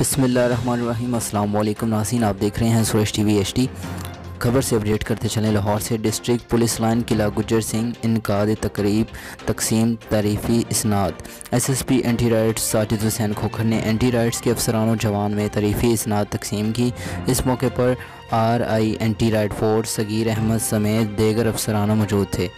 बिस्मिल्लाहिर्रहमानिर्रहीम। अस्सलाम वालेकुम नाज़रीन, आप देख रहे हैं सुरेश टीवी HD। खबर से अपडेट करते चलें। लाहौर से डिस्ट्रिक्ट पुलिस लाइन किला गुजर सिंह इनकाद तकरीब तकसीम तारीफ़ी इसनाद। SSP anti rights Sajid Hussain Khokhar ने एंटी राइट्स के अफसरान और जवान में तारीफ़ी इसनाद तकसीम की। इस मौके पर RI anti riot force Sagir Ahmed समेत दीगर अफसरान मौजूद थे।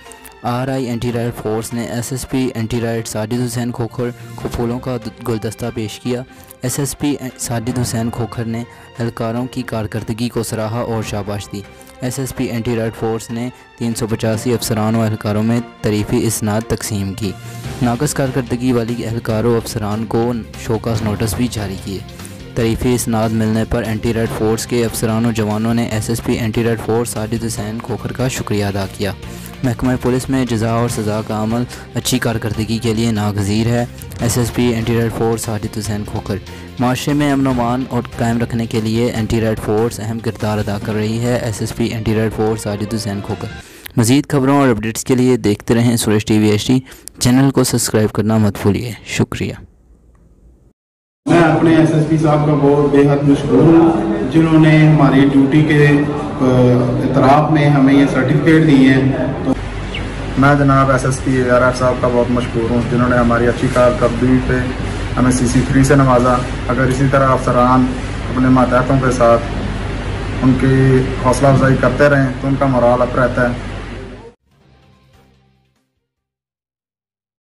RI एंटी राइट फोर्स ने SSP anti riot Sajid Hussain Khokhar को फूलों का गुलदस्ता पेश किया। SSP साजिद हुसैन खोखर ने एहलकारों की कारकर्दगी को सराहा और शाबाश दी। SSP एंटी राइट फोर्स ने 385 अफसरान और एहलकारों में तारीफ़ी इसनाद तकसीम की। नाक़स कारकर्दगी वाली एहलकारों अफसरान को शोकास नोटिस भी जारी किए। तारीफ़ी इसनाद मिलने पर एंटी राइट फोर्स के अफसरान और जवानों ने SSP anti riot force Sajid Hussain Khokhar का शुक्रिया अदा किया। महकमा पुलिस में जज़ा और सज़ा का अमल अच्छी कारकर्दगी के लिए नागज़ीर है। SSP anti riot force Sajid Hussain Khokhar. माशरे में अमन अमान और कायम रखने के लिए एंटी राइट फोर्स अहम किरदार अदा कर रही है। SSP anti riot force Sajid Hussain Khokhar. मज़ीद खबरों और अपडेट्स के लिए देखते रहें सुरेश टीवी HD। चैनल को सब्सक्राइब करना मत भूलिए। शुक्रिया। मैं अपने SSP साहब का बहुत बेहद मशकूर हूँ जिन्होंने हमारी ड्यूटी के इतराफ़ में हमें ये सर्टिफिकेट दिए हैं। तो मैं जनाब SSP ARF साहब का बहुत मशकूर हूँ जिन्होंने हमारी अच्छी कारकर्दगी पे हमें CC3 से नवाजा। अगर इसी तरह अफसरान अपने मातहतों के साथ उनकी हौसला अफजाई करते रहें तो उनका मोराल अप रहता है।